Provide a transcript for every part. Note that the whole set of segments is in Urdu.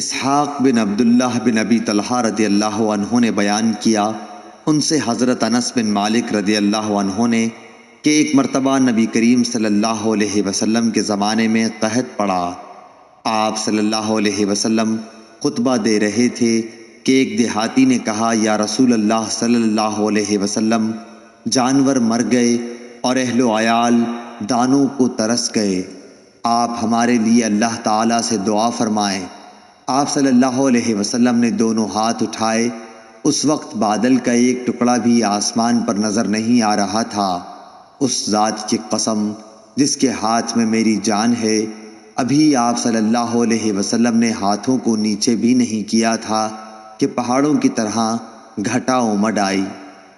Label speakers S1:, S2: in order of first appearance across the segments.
S1: اسحاق بن عبداللہ بن ابی طلحہ رضی اللہ عنہ نے بیان کیا، ان سے حضرت انس بن مالک رضی اللہ عنہ نے کہ ایک مرتبہ نبی کریم صلی اللہ علیہ وسلم کے زمانے میں قحط پڑا۔ آپ صلی اللہ علیہ وسلم خطبہ دے رہے تھے کہ ایک دیہاتی نے کہا، یا رسول اللہ صلی اللہ علیہ وسلم، جانور مر گئے اور اہل و عیال دانوں کو ترس گئے، آپ ہمارے لیے اللہ تعالیٰ سے دعا فرمائیں۔ آپ صلی اللہ علیہ وسلم نے دونوں ہاتھ اٹھائے۔ اس وقت بادل کا ایک ٹکڑا بھی آسمان پر نظر نہیں آ رہا تھا۔ اس ذات کی قسم جس کے ہاتھ میں میری جان ہے، ابھی آپ صلی اللہ علیہ وسلم نے ہاتھوں کو نیچے بھی نہیں کیا تھا کہ پہاڑوں کی طرح گھٹا امڈ آئی،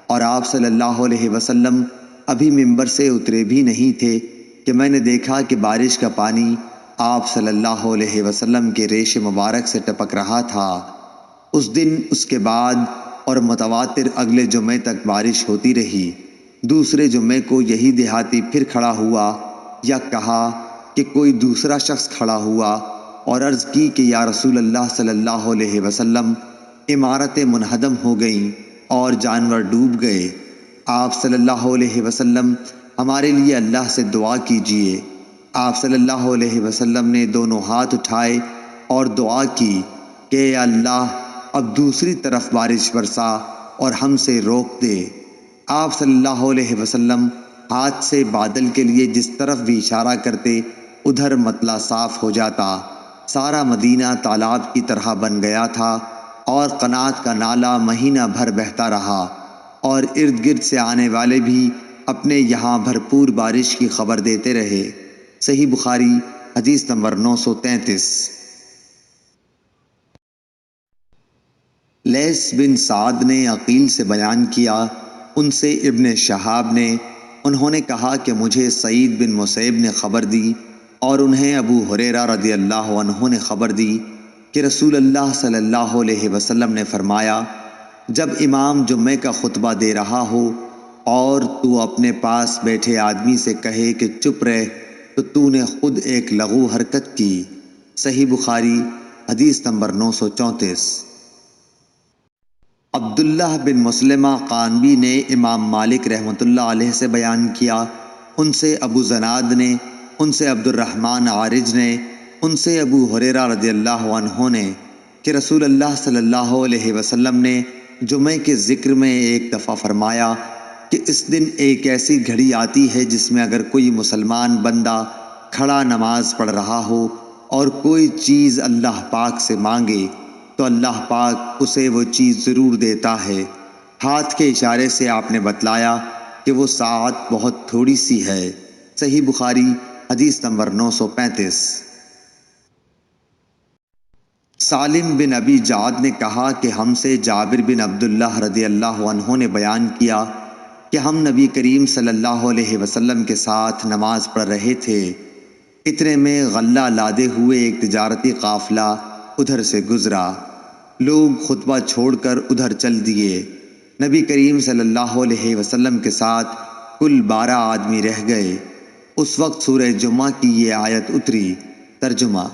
S1: اور آپ صلی اللہ علیہ وسلم ابھی ممبر سے اترے بھی نہیں تھے کہ میں نے دیکھا کہ بارش کا پانی آپ صلی اللہ علیہ وسلم کے ریش مبارک سے ٹپک رہا تھا۔ اس دن، اس کے بعد اور متواتر اگلے جمعے تک بارش ہوتی رہی۔ دوسرے جمعے کو یہی دیہاتی پھر کھڑا ہوا، یا کہا کہ کوئی دوسرا شخص کھڑا ہوا اور عرض کی کہ یا رسول اللہ صلی اللہ علیہ وسلم، عمارتیں منہدم ہو گئیں اور جانور ڈوب گئے۔ آپ صلی اللہ علیہ وسلم ہمارے لیے اللہ سے دعا کیجیے۔ آپ صلی اللہ علیہ وسلم نے دونوں ہاتھ اٹھائے اور دعا کی کہ اے اللہ، اب دوسری طرف بارش برسا اور ہم سے روک دے۔ آپ صلی اللہ علیہ وسلم ہاتھ سے بادل کے لیے جس طرف بھی اشارہ کرتے، ادھر مطلع صاف ہو جاتا۔ سارا مدینہ تالاب کی طرح بن گیا تھا، اور قنات کا نالہ مہینہ بھر بہتا رہا، اور ارد گرد سے آنے والے بھی اپنے یہاں بھرپور بارش کی خبر دیتے رہے۔ صحیح بخاری حدیث نمبر 933۔ لیث بن سعد نے عقیل سے بیان کیا، ان سے ابن شہاب نے، انہوں نے کہا کہ مجھے سعید بن مسیب نے خبر دی، اور انہیں ابو ہریرہ رضی اللہ عنہ نے خبر دی کہ رسول اللہ صلی اللہ علیہ وسلم نے فرمایا، جب امام جمعے کا خطبہ دے رہا ہو اور تو اپنے پاس بیٹھے آدمی سے کہے کہ چپ رہ، تو نے خود ایک لغو حرکت کی۔ صحیح بخاری حدیث نمبر 934۔ عبداللہ بن مسلمہ قانبی نے امام مالک رحمۃ اللہ علیہ سے بیان کیا، ان سے ابو زناد نے، ان سے عبد الرحمن عارج نے، ان سے ابو ہریرہ رضی اللہ عنہ نے کہ رسول اللہ صلی اللہ علیہ وسلم نے جمعے کے ذکر میں ایک دفعہ فرمایا کہ اس دن ایک ایسی گھڑی آتی ہے جس میں اگر کوئی مسلمان بندہ کھڑا نماز پڑھ رہا ہو اور کوئی چیز اللہ پاک سے مانگے تو اللہ پاک اسے وہ چیز ضرور دیتا ہے۔ ہاتھ کے اشارے سے آپ نے بتلایا کہ وہ ساعت بہت تھوڑی سی ہے۔ صحیح بخاری حدیث نمبر 935۔ سالم بن ابی جعد نے کہا کہ ہم سے جابر بن عبداللہ رضی اللہ عنہ نے بیان کیا کہ ہم نبی کریم صلی اللہ علیہ وسلم کے ساتھ نماز پڑھ رہے تھے، اتنے میں غلہ لادے ہوئے ایک تجارتی قافلہ ادھر سے گزرا۔ لوگ خطبہ چھوڑ کر ادھر چل دیے۔ نبی کریم صلی اللہ علیہ وسلم کے ساتھ کل 12 آدمی رہ گئے۔ اس وقت سورہ جمعہ کی یہ آیت اتری۔ ترجمہ: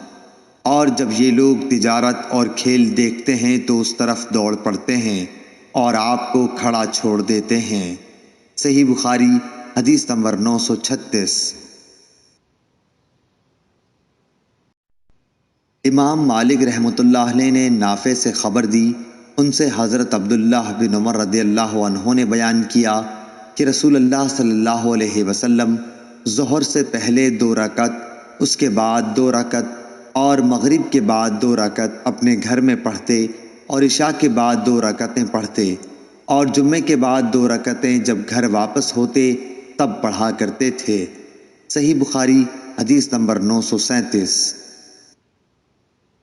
S1: اور جب یہ لوگ تجارت اور کھیل دیکھتے ہیں تو اس طرف دوڑ پڑتے ہیں اور آپ کو کھڑا چھوڑ دیتے ہیں۔ صحیح بخاری حدیث نمبر 936۔ امام مالک رحمۃ اللہ علیہ نے نافع سے خبر دی، ان سے حضرت عبداللہ بن عمر رضی اللہ عنہ نے بیان کیا کہ رسول اللہ صلی اللہ علیہ وسلم ظہر سے پہلے 2 رکعت، اس کے بعد 2 رکعت اور مغرب کے بعد 2 رکعت اپنے گھر میں پڑھتے، اور عشاء کے بعد 2 رکعتیں پڑھتے، اور جمعے کے بعد 2 رکعتیں جب گھر واپس ہوتے تب پڑھا کرتے تھے۔ صحیح بخاری حدیث نمبر 937۔